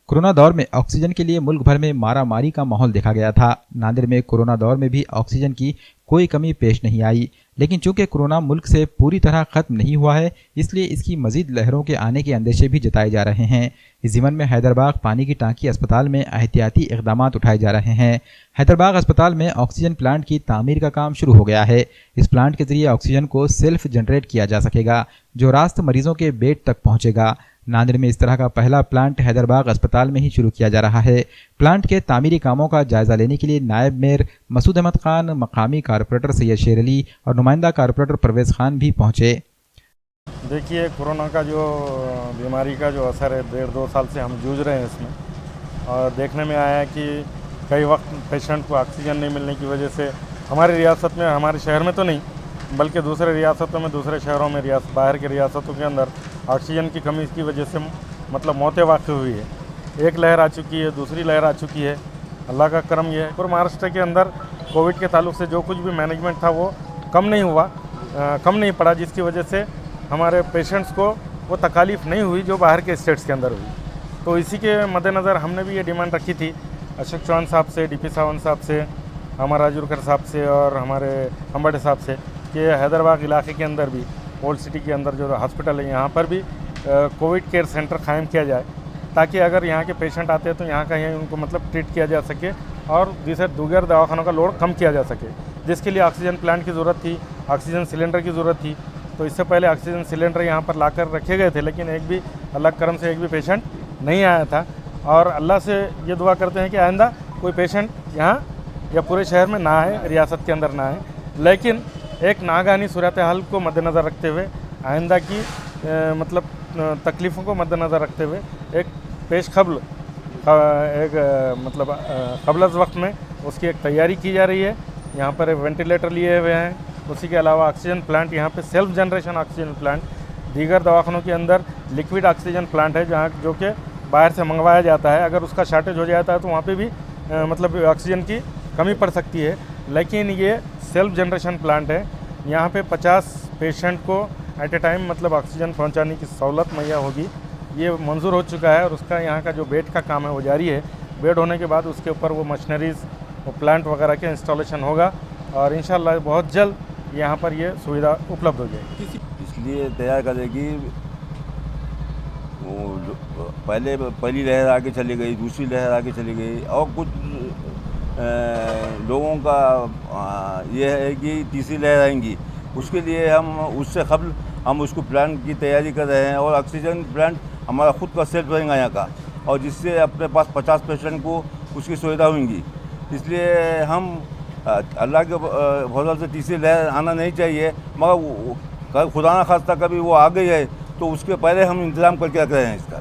Corona दौर में oxygen के लिए मुल्क भर में मारामारी का माहौल देखा गया था। नांदेड़ में कोरोना दौर में भी ऑक्सीजन की कोई कमी पेश नहीं आई, लेकिन चूंकि कोरोना मुल्क से पूरी तरह खत्म नहीं हुआ है, इसलिए इसकी मजीद लहरों के आने के अंदेशे भी जताए जा रहे हैं। इस ज़िमन में हैदराबाद पानी की टांकी अस्पताल में एहतियाती इकदाम उठाए जा रहे हैं। हैदराबाद अस्पताल में ऑक्सीजन प्लांट की तामीर का काम शुरू हो गया है। इस प्लांट के जरिए ऑक्सीजन को सेल्फ जनरेट किया जा सकेगा, जो रास्त मरीजों के बेड तक पहुंचेगा। नांदेड़ में इस तरह का पहला प्लांट हैदराबाद अस्पताल में ही शुरू किया जा रहा है। प्लांट के तामीरी कामों का जायजा लेने के लिए नायब मेयर मसूद अहमद खान, मकामी कारपोरेटर सैयद शेर अली और नुमाइंदा कारपोरेटर परवेज़ खान भी पहुंचे। देखिए, कोरोना का जो बीमारी का जो असर है, 1.5-2 साल से हम जूझ रहे हैं इसमें, और देखने में आया है कि कई वक्त पेशेंट को ऑक्सीजन नहीं मिलने की वजह से हमारी रियासत में, हमारे शहर में तो नहीं बल्कि दूसरे रियासतों में, दूसरे शहरों में, बाहर के रियासतों के अंदर ऑक्सीजन की कमी की वजह से मतलब मौतें वाक़ हुई है। एक लहर आ चुकी है, दूसरी लहर आ चुकी है। अल्लाह का करम ये है और महाराष्ट्र के अंदर कोविड के ताल्लुक से जो कुछ भी मैनेजमेंट था वो कम नहीं पड़ा, जिसकी वजह से हमारे पेशेंट्स को वो तकालीफ नहीं हुई जो बाहर के स्टेट्स के अंदर हुई। तो इसी के मद्देनज़र हमने भी ये डिमांड रखी थी अशोक चौहान साहब से, डीपी सावंत साहब से, हमारा राजूरकर साहब से और हमारे अंबड़े साहब से कि हैदराबाद इलाके के अंदर भी, ओल्ड सिटी के अंदर जो हॉस्पिटल है, यहाँ पर भी कोविड केयर सेंटर कायम किया जाए, ताकि अगर यहाँ के पेशेंट आते हैं तो यहाँ का ही उनको मतलब ट्रीट किया जा सके और जिसे दूसरे दवाखानों का लोड कम किया जा सके, जिसके लिए ऑक्सीजन प्लांट की ज़रूरत थी, ऑक्सीजन सिलेंडर की ज़रूरत थी। तो इससे पहले ऑक्सीजन सिलेंडर यहाँ पर लाकर रखे गए थे, लेकिन एक भी अल्लाह के करम से एक भी पेशेंट नहीं आया था। और अल्लाह से ये दुआ करते हैं कि आइंदा कोई पेशेंट यहाँ या पूरे शहर में ना आए, रियासत के अंदर ना आए। लेकिन एक नागानी सूरत हाल को मद्देनज़र रखते हुए, आइंदा की मतलब तकलीफ़ों को मद्देनज़र रखते हुए एक पेशकबल मतलब क़ब्ल वक्त में उसकी एक तैयारी की जा रही है। यहाँ पर एक वेंटिलेटर लिए हुए हैं, उसी के अलावा ऑक्सीजन प्लांट, यहाँ पे सेल्फ जनरेशन ऑक्सीजन प्लांट, दीगर दवाखानों के अंदर लिक्विड ऑक्सीजन प्लांट है जहाँ जो कि बाहर से मंगवाया जाता है। अगर उसका शार्टेज हो जाता है तो वहाँ पे भी मतलब ऑक्सीजन की कमी पड़ सकती है, लेकिन ये सेल्फ जनरेशन प्लांट है। यहाँ पे 50 पेशेंट को एट ए टाइम मतलब ऑक्सीजन पहुँचाने की सहूलत मुहैया होगी। ये मंजूर हो चुका है और उसका यहाँ का जो बेड का काम है वो जारी है। बेड होने के बाद उसके ऊपर वो मशीनरीज़, वो प्लांट वगैरह के इंस्टॉलेशन होगा और इंशाल्लाह बहुत जल्द यहाँ पर ये सुविधा उपलब्ध हो जाएगी। इसलिए तैयार करेगी, पहली लहर आगे चली गई, दूसरी लहर आगे चली गई और कुछ लोगों का ये है कि तीसरी लहर आएंगी। उसके लिए हम उससे कबल हम उसको प्लांट की तैयारी कर रहे हैं और ऑक्सीजन प्लांट हमारा खुद का सेल्फ रहेगा यहाँ का, और जिससे अपने पास 50 पेशेंट को उसकी सुविधा होंगी। इसलिए हम अल्लाह के फजल से तीसरी लहर आना नहीं चाहिए, मगर खुदा ना खास्ता कभी वो आ गई है तो उसके पहले हम इंतज़ाम करके रख रहे हैं इसका।